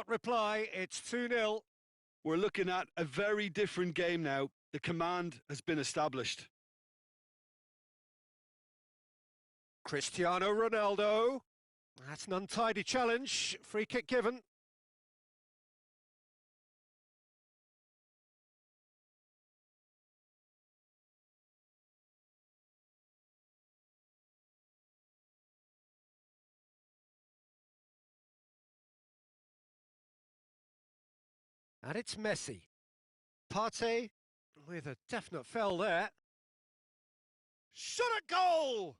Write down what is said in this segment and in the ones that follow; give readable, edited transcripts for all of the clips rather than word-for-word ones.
reply. It's 2-0. We're looking at a very different game now. The command has been established. Cristiano Ronaldo. That's an untidy challenge. Free kick given. And it's Messi. Partey with a definite foul there. Shot at goal!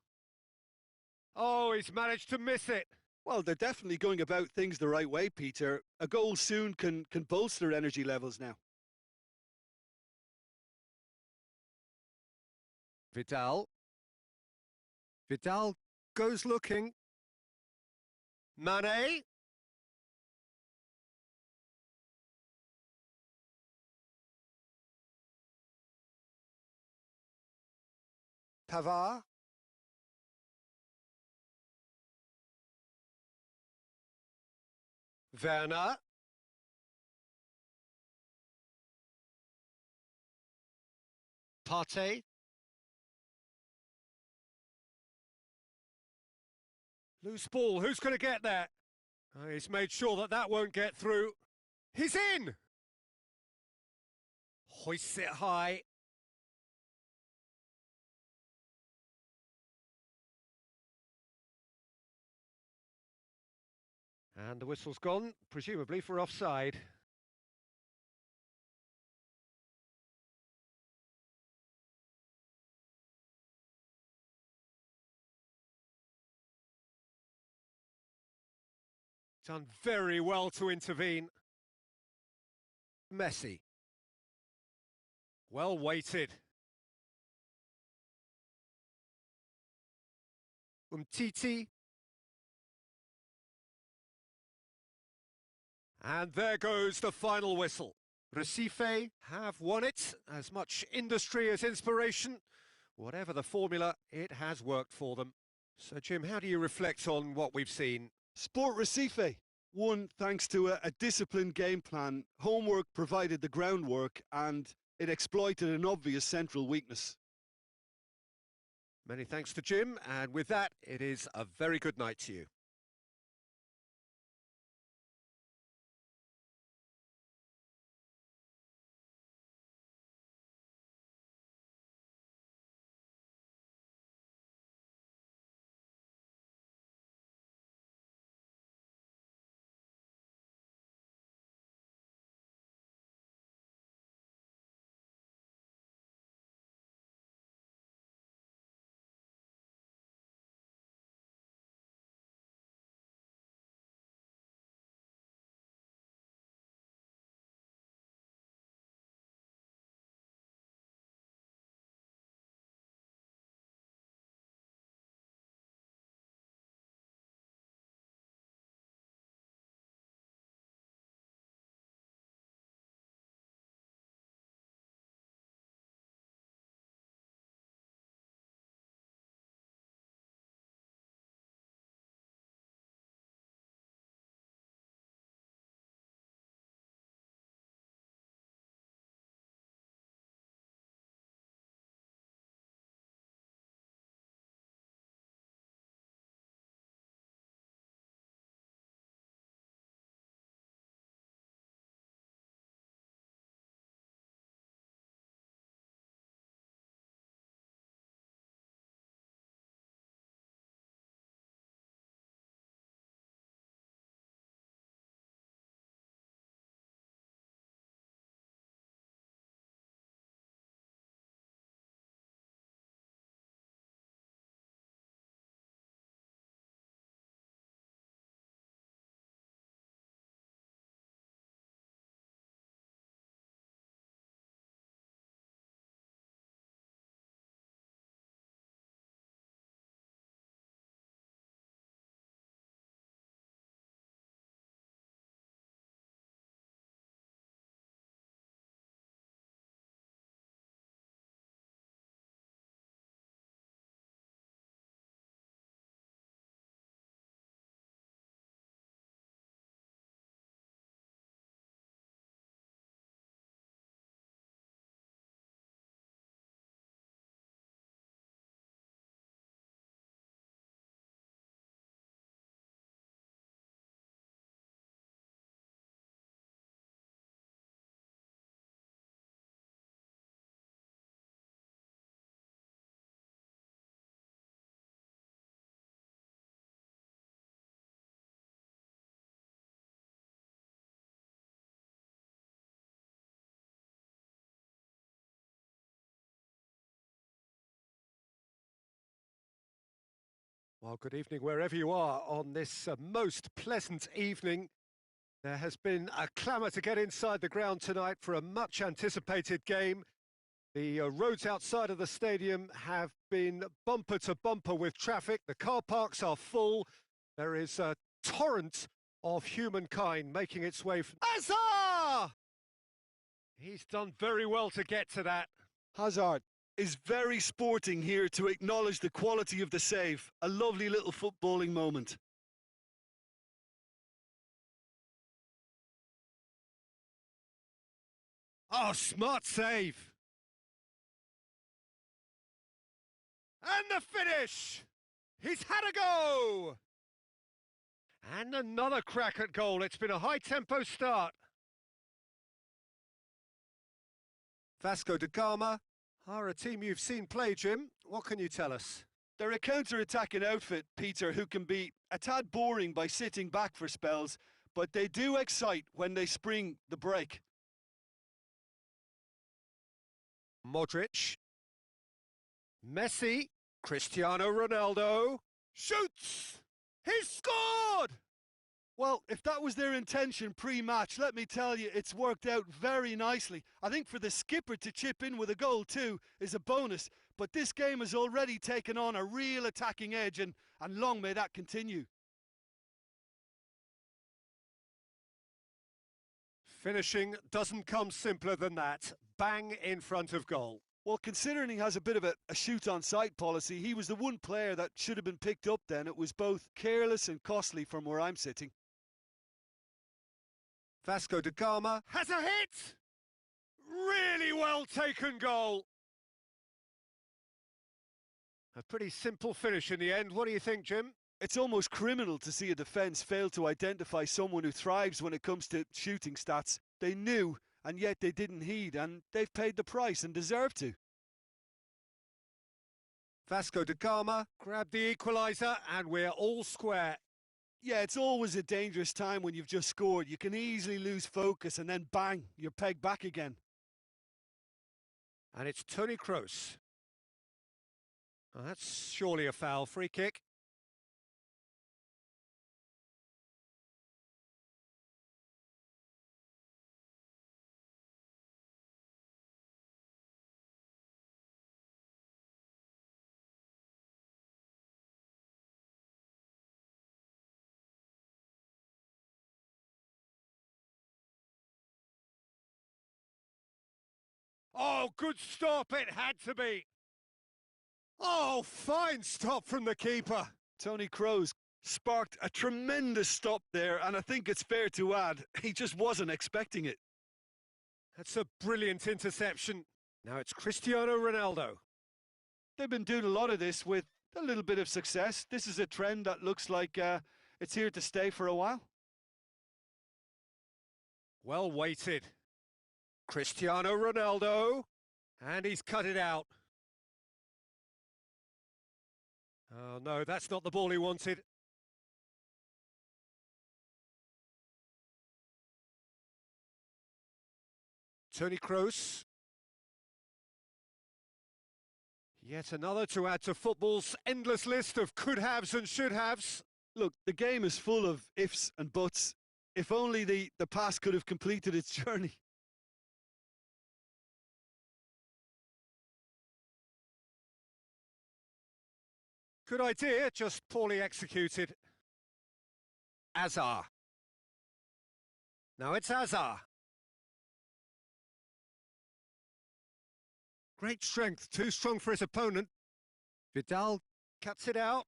Oh, he's managed to miss it. Well, they're definitely going about things the right way, Peter. A goal soon can bolster energy levels now. Vidal. Vidal goes looking. Mane. Pavard. Werner. Partey. Loose ball, who's going to get there? He's made sure that that won't get through. He's in! Hoists it high. And the whistle's gone, presumably for offside. Done very well to intervene. Messi. Well weighted. Umtiti. And there goes the final whistle. Recife have won it. As much industry as inspiration. Whatever the formula, it has worked for them. So, Jim, how do you reflect on what we've seen? Sport Recife won thanks to a disciplined game plan. Homework provided the groundwork and it exploited an obvious central weakness. Many thanks to Jim, and with that, it is a very good night to you. Well, good evening wherever you are on this most pleasant evening. There has been a clamour to get inside the ground tonight for a much anticipated game. The roads outside of the stadium have been bumper to bumper with traffic. The car parks are full. There is a torrent of humankind making its way from Hazard! He's done very well to get to that. Hazard is very sporting here to acknowledge the quality of the save. A lovely little footballing moment. Oh, smart save. And the finish! He's had a go! And another crack at goal. It's been a high-tempo start. Vasco da Gama are a team you've seen play, Jim. What can you tell us? They're a counter-attacking outfit, Peter, who can be a tad boring by sitting back for spells, but they do excite when they spring the break. Modric. Messi. Cristiano Ronaldo. Shoots! He's scored! Well, if that was their intention pre-match, let me tell you, it's worked out very nicely. I think for the skipper to chip in with a goal too is a bonus, but this game has already taken on a real attacking edge, and long may that continue. Finishing doesn't come simpler than that. Bang in front of goal. Well, considering he has a bit of a shoot-on-sight policy, he was the one player that should have been picked up then. It was both careless and costly from where I'm sitting. Vasco da Gama has a hit! Really well taken goal. A pretty simple finish in the end. What do you think, Jim? It's almost criminal to see a defence fail to identify someone who thrives when it comes to shooting stats. They knew, and yet they didn't heed, and they've paid the price and deserve to. Vasco da Gama grabbed the equaliser, and we're all square. Yeah, it's always a dangerous time when you've just scored. You can easily lose focus and then bang, you're pegged back again. And it's Toni Kroos. Oh, that's surely a foul. Free kick. Oh, good stop, it had to be. Oh, fine stop from the keeper. Toni Kroos sparked a tremendous stop there, and I think it's fair to add, he just wasn't expecting it. That's a brilliant interception. Now it's Cristiano Ronaldo. They've been doing a lot of this with a little bit of success. This is a trend that looks like it's here to stay for a while. Well weighted. Cristiano Ronaldo. And he's cut it out. Oh no, that's not the ball he wanted. Toni Kroos. Yet another to add to football's endless list of could-haves and should-haves. Look, the game is full of ifs and buts. If only the pass could have completed its journey. Good idea, just poorly executed. Hazard. Now it's Hazard. Great strength, too strong for his opponent. Vidal cuts it out.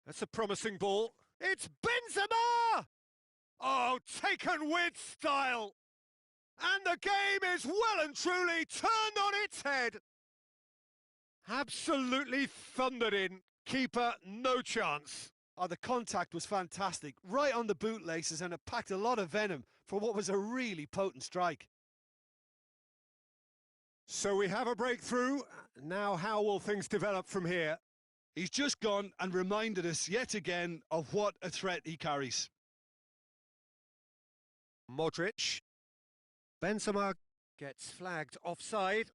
That's a promising ball. It's Benzema! Oh, taken with style. And the game is well and truly turned on its head. Absolutely thundered in. Keeper, no chance. Oh, the contact was fantastic. Right on the bootlaces, and it packed a lot of venom for what was a really potent strike. So we have a breakthrough. Now how will things develop from here? He's just gone and reminded us yet again of what a threat he carries. Modric. Benzema gets flagged offside.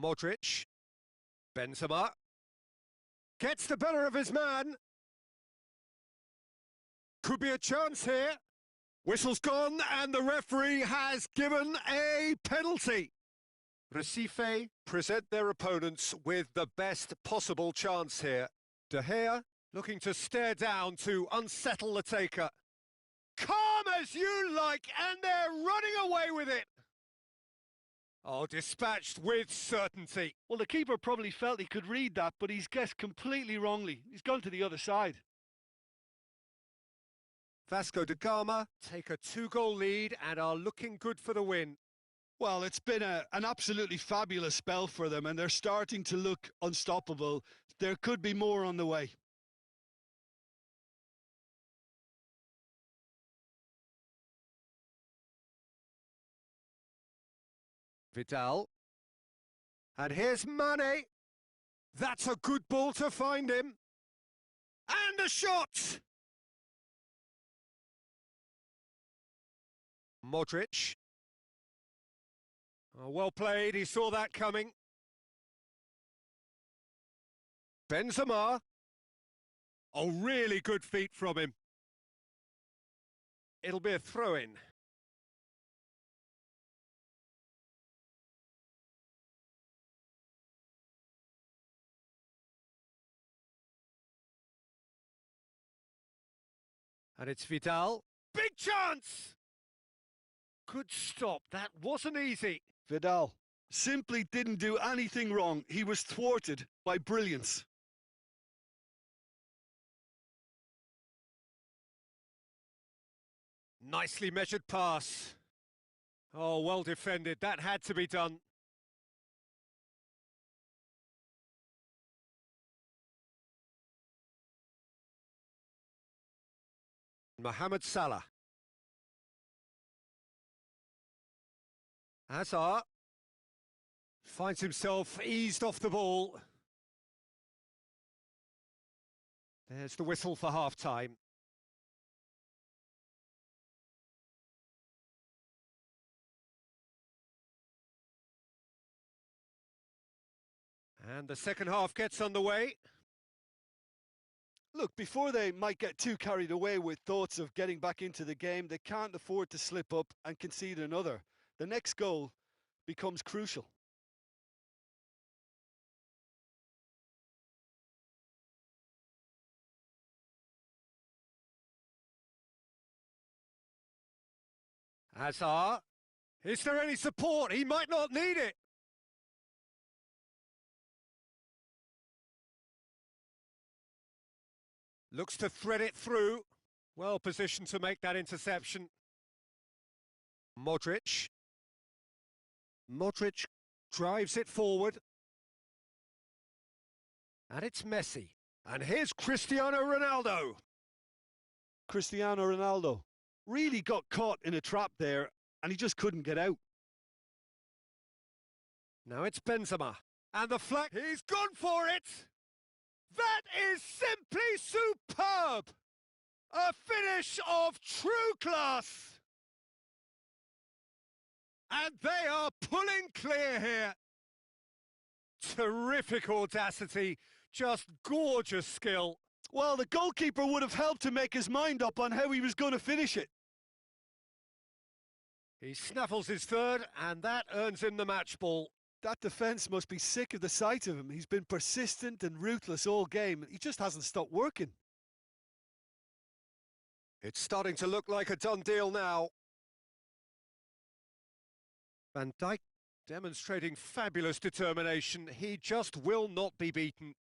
Modric. Benzema. Gets the better of his man. Could be a chance here. Whistle's gone and the referee has given a penalty. Recife present their opponents with the best possible chance here. De Gea looking to stare down to unsettle the taker. Calm as you like, and they're running away with it. Oh, dispatched with certainty. Well, the keeper probably felt he could read that, but he's guessed completely wrongly. He's gone to the other side. Vasco da Gama take a 2-goal lead and are looking good for the win. Well, it's been an absolutely fabulous spell for them, and they're starting to look unstoppable. There could be more on the way. Vidal. And here's Mane. That's a good ball to find him. And a shot! Modric. Oh, well played, he saw that coming. Benzema. Oh, really good feet from him. It'll be a throw-in. And it's Vidal. Big chance! Good stop, that wasn't easy. Vidal simply didn't do anything wrong. He was thwarted by brilliance. Nicely measured pass. Oh, well defended, that had to be done. Mohamed Salah. Hazard finds himself eased off the ball. There's the whistle for half-time. And the second half gets underway. Look, before they might get too carried away with thoughts of getting back into the game, they can't afford to slip up and concede another. The next goal becomes crucial. Hazard. Is there any support? He might not need it. Looks to thread it through. Well positioned to make that interception. Modric. Modric drives it forward. And it's Messi. And here's Cristiano Ronaldo. Cristiano Ronaldo really got caught in a trap there, and he just couldn't get out. Now it's Benzema. And the flag, he's gone for it! That is simply superb! A finish of true class! And they are pulling clear here. Terrific audacity, just gorgeous skill. Well, the goalkeeper would have helped to make his mind up on how he was going to finish it. He snaffles his third, and that earns him the match ball. That defence must be sick of the sight of him. He's been persistent and ruthless all game. He just hasn't stopped working. It's starting to look like a done deal now. Van Dijk demonstrating fabulous determination. He just will not be beaten.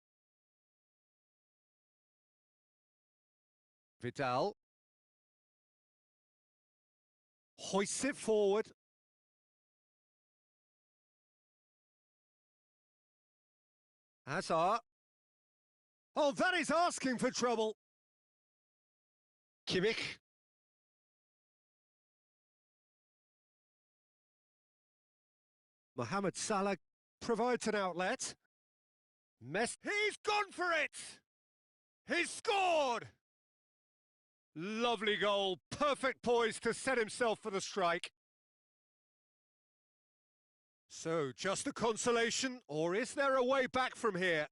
Vidal. Hoists it forward. Hazard. Oh, that is asking for trouble. Kimmich. Mohamed Salah provides an outlet. He's gone for it! He's scored! Lovely goal, perfect poise to set himself for the strike. So, just a consolation, or is there a way back from here?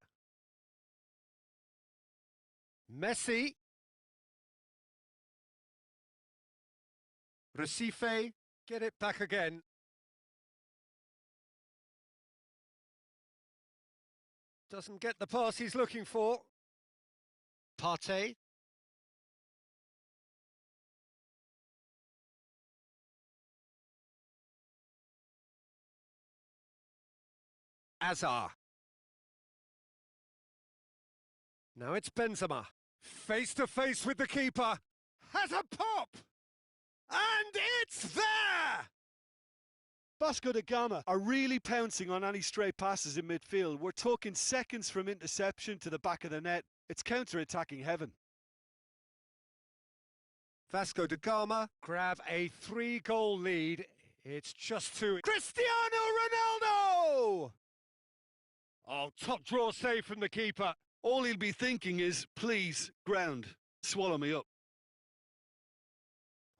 Messi. Recife, get it back again. Doesn't get the pass he's looking for. Partey. Azar. Now it's Benzema. Face to face with the keeper. Has a pop! And it's there! Vasco da Gama are really pouncing on any stray passes in midfield. We're talking seconds from interception to the back of the net. It's counter-attacking heaven. Vasco da Gama grab a 3-goal lead. It's just too... Cristiano Ronaldo! Oh, top draw save from the keeper. All he'll be thinking is, please, ground, swallow me up.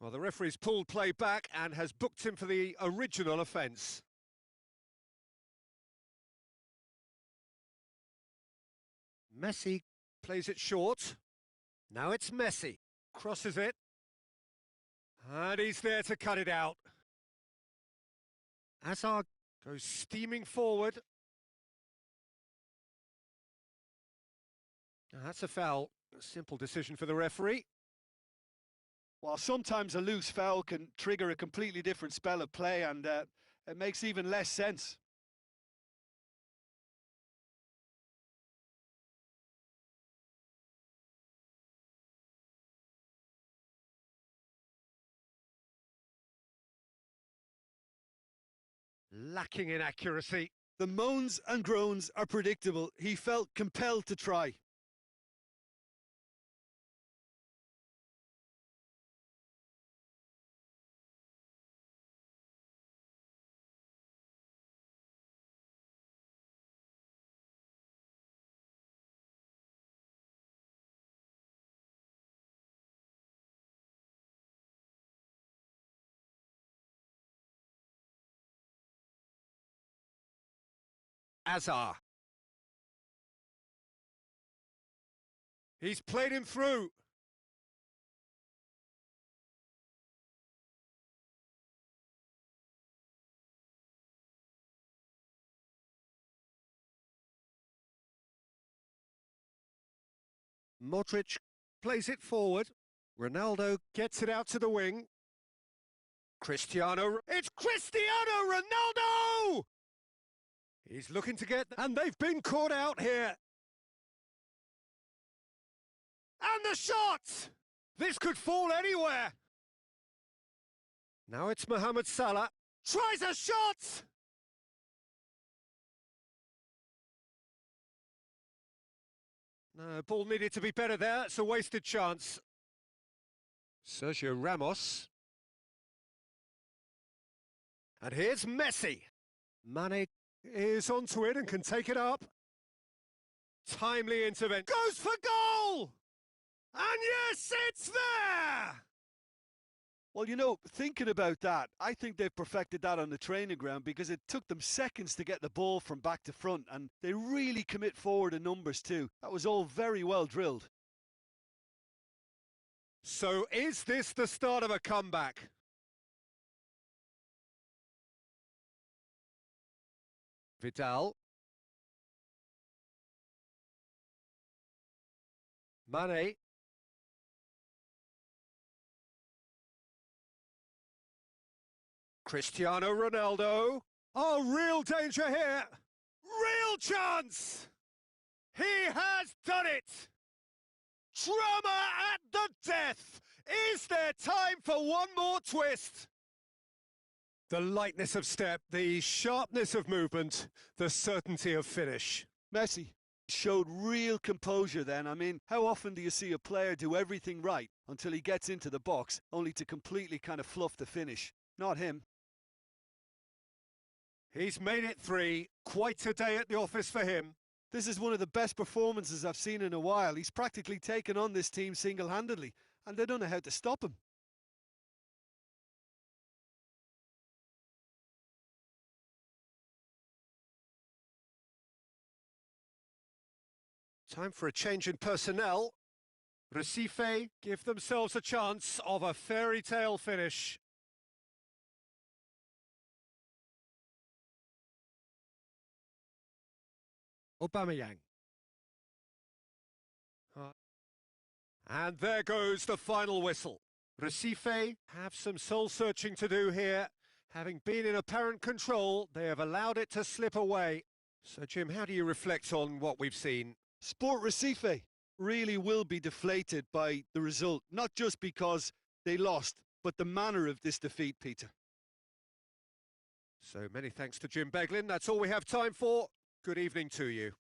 Well, the referee's pulled play back and has booked him for the original offence. Messi plays it short. Now it's Messi. Crosses it. And he's there to cut it out. Azar goes steaming forward. That's a foul. A simple decision for the referee. While sometimes a loose foul can trigger a completely different spell of play, and it makes even less sense. Lacking in accuracy. The moans and groans are predictable. He felt compelled to try. Azar. He's played him through. Modric plays it forward. Ronaldo gets it out to the wing. Cristiano. It's Cristiano Ronaldo! He's looking to get... And they've been caught out here. And the shot! This could fall anywhere. Now it's Mohamed Salah. Tries a shot! No, ball needed to be better there. It's a wasted chance. Sergio Ramos. And here's Messi. Mane is onto it and can take it up. Timely intervention. Goes for goal! And yes, it's there! Well, you know, thinking about that, I think they've perfected that on the training ground because it took them seconds to get the ball from back to front, and they really commit forward in numbers too. That was all very well drilled. So is this the start of a comeback? Vidal. Mane. Cristiano Ronaldo. Oh, real danger here. Real chance. He has done it. Drama at the death. Is there time for one more twist? The lightness of step, the sharpness of movement, the certainty of finish. Messi showed real composure then. I mean, how often do you see a player do everything right until he gets into the box, only to completely kind of fluff the finish? Not him. He's made it 3. Quite a day at the office for him. This is one of the best performances I've seen in a while. He's practically taken on this team single-handedly, and they don't know how to stop him. Time for a change in personnel. Recife give themselves a chance of a fairy tale finish. Aubameyang. And there goes the final whistle. Recife have some soul-searching to do here. Having been in apparent control, they have allowed it to slip away. So, Jim, how do you reflect on what we've seen? Sport Recife really will be deflated by the result, not just because they lost, but the manner of this defeat, Peter. So many thanks to Jim Beglin. That's all we have time for. Good evening to you.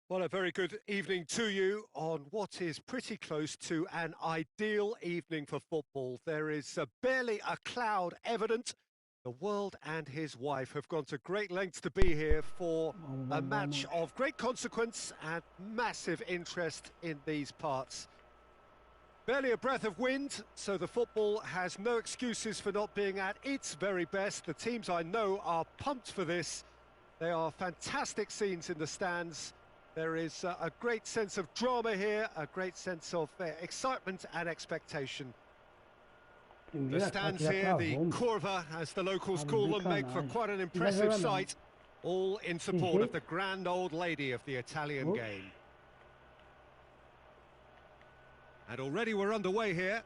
Well, a very good evening to you on what is pretty close to an ideal evening for football. There is barely a cloud evident. The world and his wife have gone to great lengths to be here for a match of great consequence and massive interest in these parts. Barely a breath of wind, so the football has no excuses for not being at its very best. The teams I know are pumped for this. They are fantastic scenes in the stands. There is a great sense of drama here, a great sense of excitement and expectation. The stands here, the curva, as the locals call them, make for quite an impressive sight, all in support of the grand old lady of the Italian game. And already we're underway here.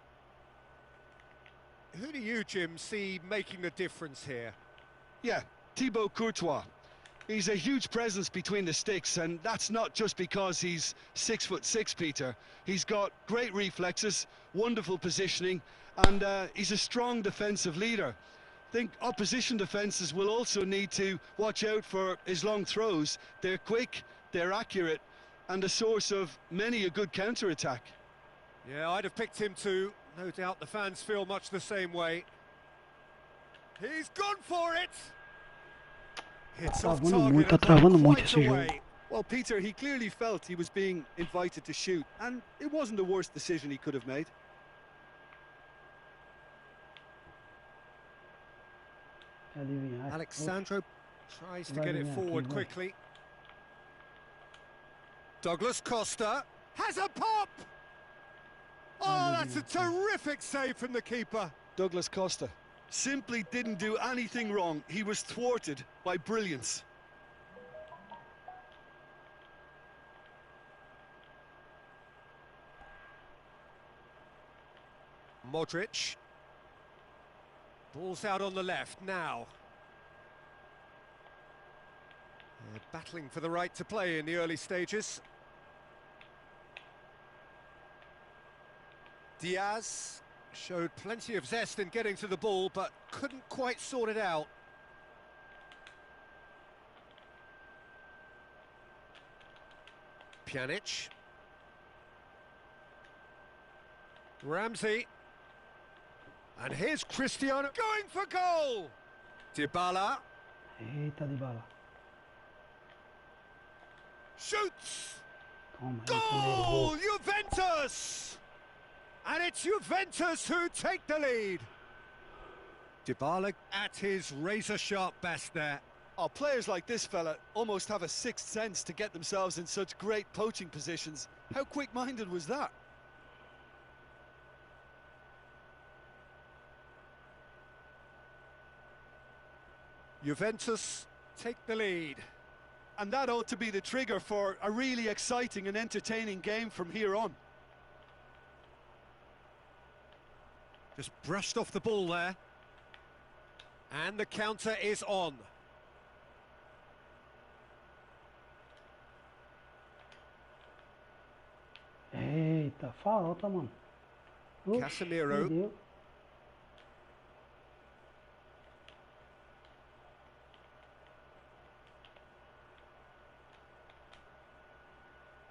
Who do you, Jim, see making the difference here? Yeah, Thibaut Courtois. He's a huge presence between the sticks, and that's not just because he's 6'6", Peter. He's got great reflexes, wonderful positioning, and he's a strong defensive leader. I think opposition defences will also need to watch out for his long throws. They're quick, they're accurate, and a source of many a good counter-attack. Yeah, I'd have picked him too. No doubt the fans feel much the same way. He's gone for it! It's off target and quite away. Well, Peter, he clearly felt he was being invited to shoot, and it wasn't the worst decision he could have made. Alexandro tries to get it forward quickly. Douglas Costa has a pop! Oh, that's a terrific save from the keeper. Douglas Costa simply didn't do anything wrong. He was thwarted by brilliance. Modric. Ball's out on the left now. They're battling for the right to play in the early stages. Diaz showed plenty of zest in getting to the ball, but couldn't quite sort it out. Pjanic. Ramsey. And here's Cristiano going for goal! Dybala. Shoots! Goal! Juventus! And it's Juventus who take the lead. Dybala at his razor-sharp best there. Oh, players like this fella almost have a sixth sense to get themselves in such great poaching positions. How quick-minded was that? Juventus take the lead. And that ought to be the trigger for a really exciting and entertaining game from here on. Just brushed off the ball there. And the counter is on. Eita, falta, mano. Casemiro.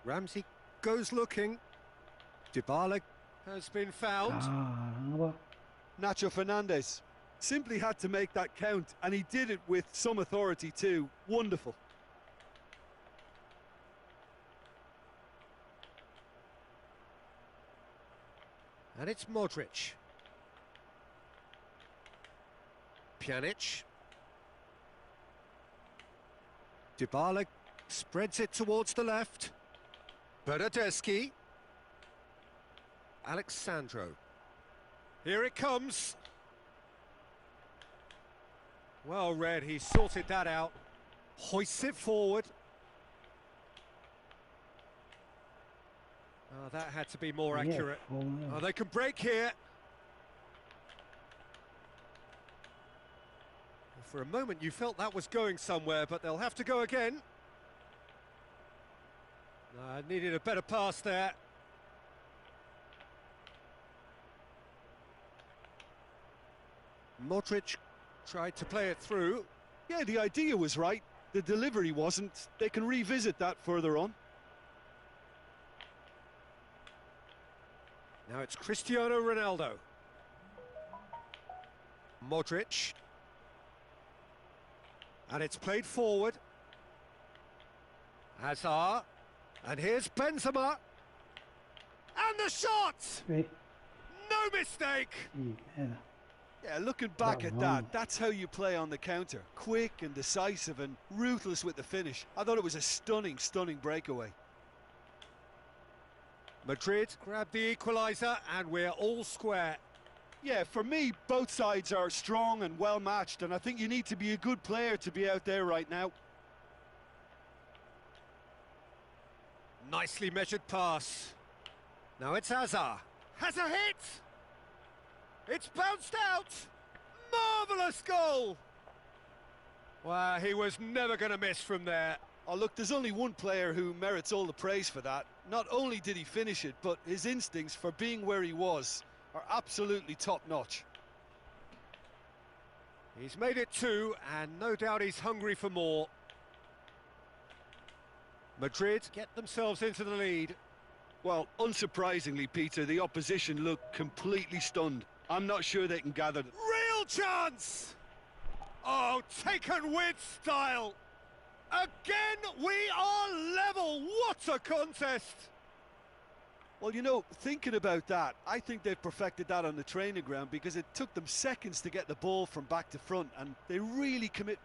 Ramsey goes looking. Dybala has been found. Nacho Fernandez simply had to make that count, and he did it with some authority too. Wonderful. And it's Modric. Pjanic. Dybala spreads it towards the left. Bernardeschi. Alexandro. Here it comes. Well read, he sorted that out. Hoists it forward. Oh, that had to be more accurate. Oh, they can break here. For a moment you felt that was going somewhere, but they'll have to go again. Needed a better pass there. Modric tried to play it through. Yeah, the idea was right. The delivery wasn't. They can revisit that further on. Now it's Cristiano Ronaldo. Modric. And it's played forward. Hazard. And here's Benzema. And the shot! Vê. No mistake! Ih, merda. Yeah, looking back at wrong. that, that's how you play on the counter. Quick and decisive and ruthless with the finish. I thought it was a stunning, stunning breakaway. Madrid grabbed the equaliser and we're all square. Yeah, for me, both sides are strong and well matched, and I think you need to be a good player to be out there right now. Nicely measured pass. Now it's Hazard. Has a hit! It's bounced out! Marvellous goal! Well, he was never going to miss from there. Oh, look, there's only one player who merits all the praise for that. Not only did he finish it, but his instincts for being where he was are absolutely top-notch. He's made it 2, and no doubt he's hungry for more. Madrid get themselves into the lead. Well, unsurprisingly, Peter, the opposition look completely stunned. I'm not sure they can gather... Real chance! Oh, taken with style! Again, we are level! What a contest! Well, you know, thinking about that, I think they've perfected that on the training ground because it took them seconds to get the ball from back to front, and they really commit...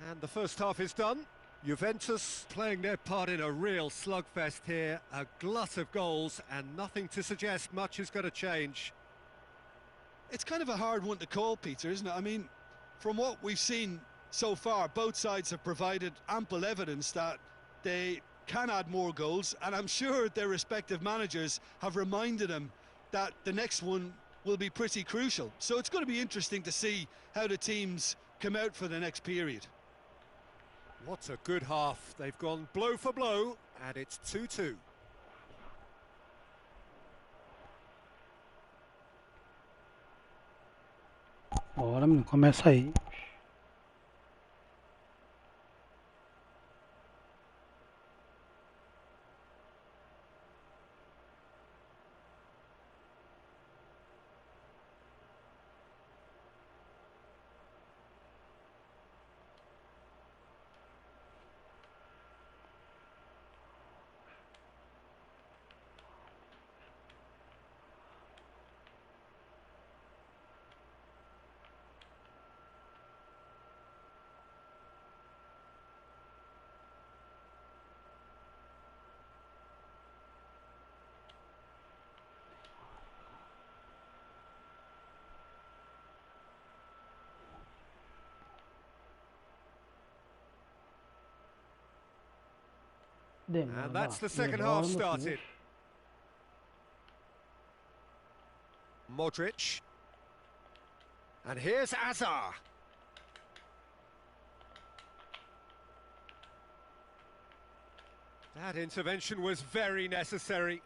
And the first half is done. Juventus playing their part in a real slugfest here. A glut of goals and nothing to suggest much is going to change. It's kind of a hard one to call, Peter, isn't it? I mean, from what we've seen so far, both sides have provided ample evidence that they can add more goals, and I'm sure their respective managers have reminded them that the next one will be pretty crucial. So it's going to be interesting to see how the teams come out for the next period. What a good half. They've gone blow for blow, and it's 2-2. Bora, menino, começa aí. Demora, And that's the vá. second Demora, half meu started. filho. Modric. And here's Hazard. That intervention was very necessary.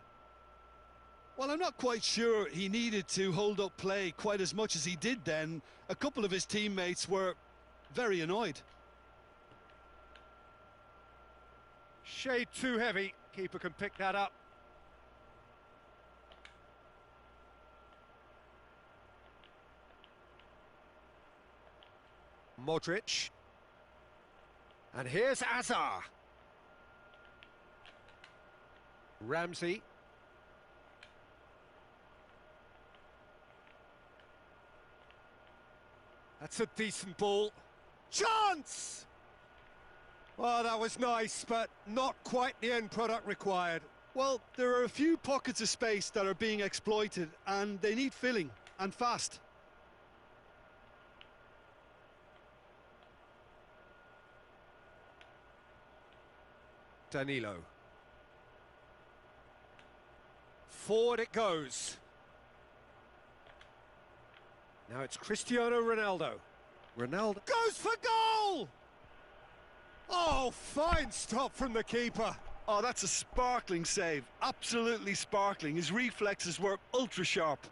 Well, I'm not quite sure he needed to hold up play quite as much as he did then. A couple of his teammates were very annoyed. Shade too heavy. Keeper can pick that up. Modric. And here's Hazard. Ramsey. That's a decent ball. Chance! Well, that was nice, but not quite the end product required. Well, there are a few pockets of space that are being exploited, and they need filling, and fast. Danilo. Forward it goes. Now it's Cristiano Ronaldo. Ronaldo goes for goal! Oh, fine stop from the keeper. Oh, that's a sparkling save. Absolutely sparkling. His reflexes were ultra sharp.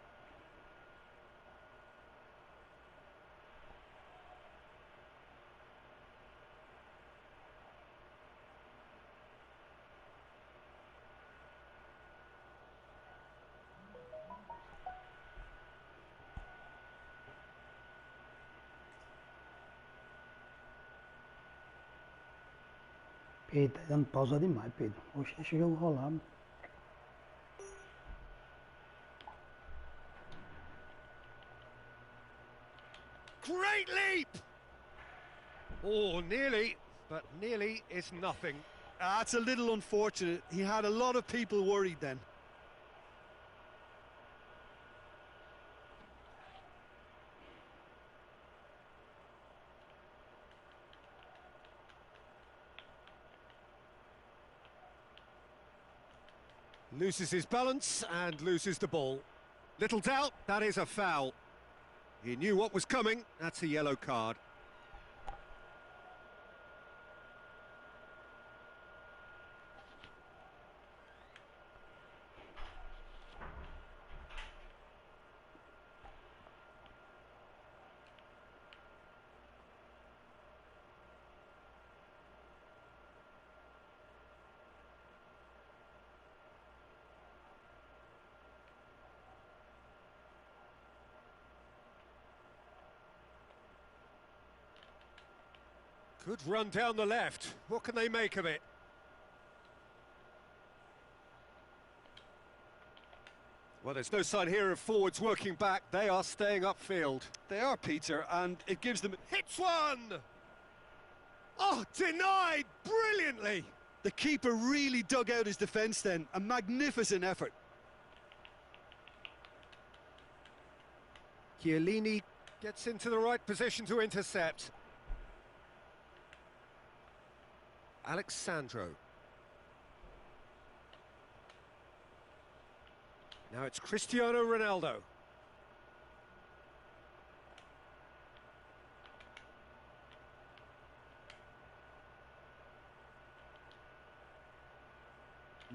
Pedro, tá dando pausa demais, Pedro. Oxe, deixa o jogo rolar, mano. Great leap! Oh, nearly, but nearly is nothing. That's a little unfortunate. He had a lot of people worried then. Loses his balance and loses the ball. Little doubt, that is a foul. He knew what was coming, that's a yellow card. Good run down the left. What can they make of it? Well, there's no sign here of forwards working back. They are staying upfield. They are, Peter, and it gives them... Hits one! Oh, denied brilliantly! The keeper really dug out his defence then. A magnificent effort. Chiellini gets into the right position to intercept. Alexandro. Now it's Cristiano Ronaldo.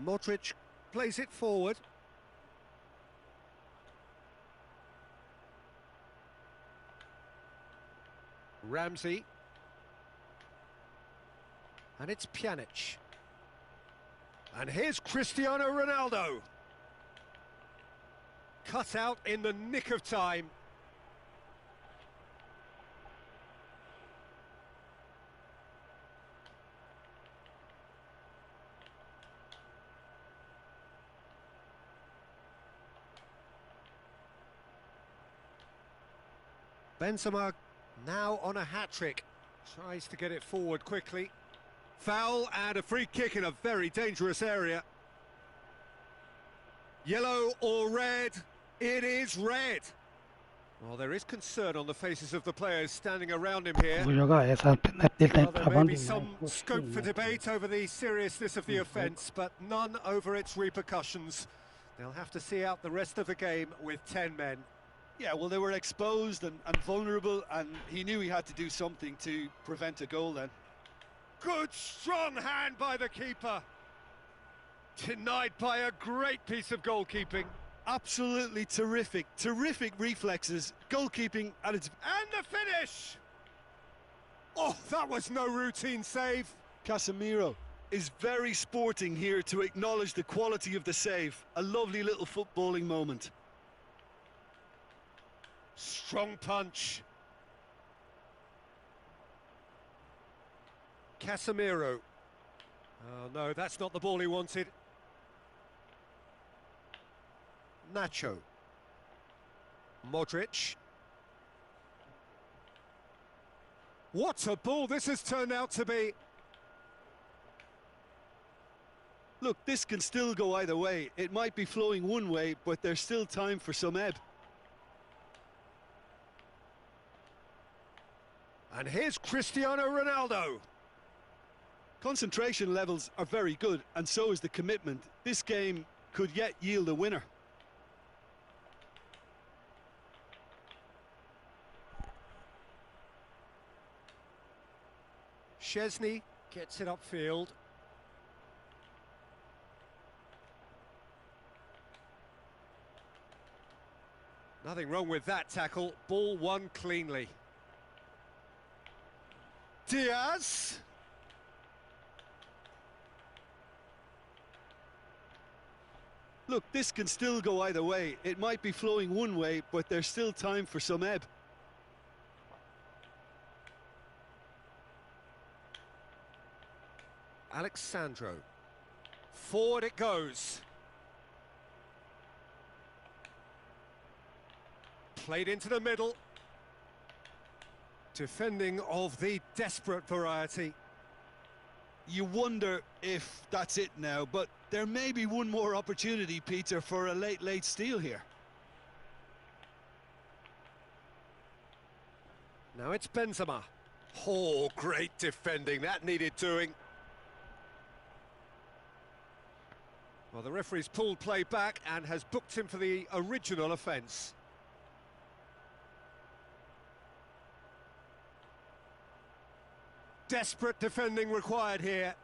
Modric plays it forward. Ramsey. And it's Pjanic. And here's Cristiano Ronaldo. Cut out in the nick of time. Benzema now on a hat-trick. Tries to get it forward quickly. Foul and a free kick in a very dangerous area. Yellow or red? It is red. Well, there is concern on the faces of the players standing around him here. Vou jogar essa, ele tá Well, there may travando be demais. some Oxi, scope for né? debate over the seriousness of the offence, but none over its repercussions. They'll have to see out the rest of the game with 10 men. Yeah, well, they were exposed and vulnerable, and he knew he had to do something to prevent a goal then. Good, strong hand by the keeper. Denied by a great piece of goalkeeping. Absolutely terrific, terrific reflexes, goalkeeping at its... And the finish! Oh, that was no routine save. Casemiro is very sporting here to acknowledge the quality of the save. A lovely little footballing moment. Strong punch. Casemiro. Oh no, that's not the ball he wanted. Nacho. Modric. What a ball this has turned out to be. Look, this can still go either way. It might be flowing one way, but there's still time for some ebb. And here's Cristiano Ronaldo. Concentration levels are very good, and so is the commitment. This game could yet yield a winner. Szczesny gets it upfield. Nothing wrong with that tackle. Ball won cleanly. Diaz. Look, this can still go either way. It might be flowing one way, but there's still time for some ebb. Alexandro. Forward it goes. Played into the middle. Defending of the desperate variety. You wonder if that's it now, but there may be one more opportunity, Peter, for a late steal here. Now it's Benzema. Oh, great defending. That needed doing. Well, the referee's pulled play back and has booked him for the original offence. Desperate defending required here.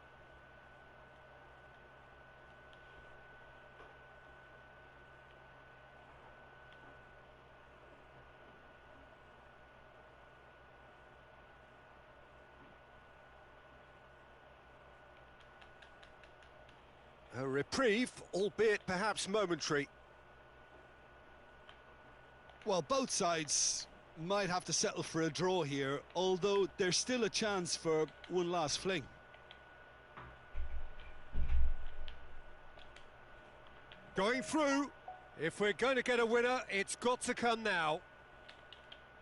A reprieve, albeit perhaps momentary. Well, both sides might have to settle for a draw here, although there's still a chance for one last fling. Going through. If we're going to get a winner, it's got to come now.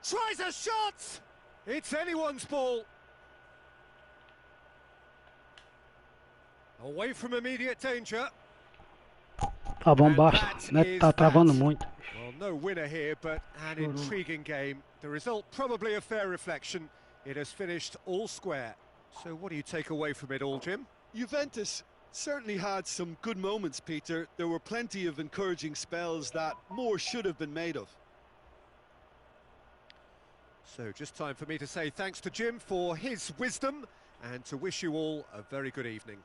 Tries a shot! It's anyone's ball. Away from immediate danger. Tá bom baixo, né? Tá travando muito. Well, no winner here, but an intriguing game. The result probably a fair reflection. It has finished all square. So what do you take away from it all, Jim? Juventus certainly had some good moments, Peter. There were plenty of encouraging spells that more should have been made of. So just time for me to say thanks to Jim for his wisdom and to wish you all a very good evening.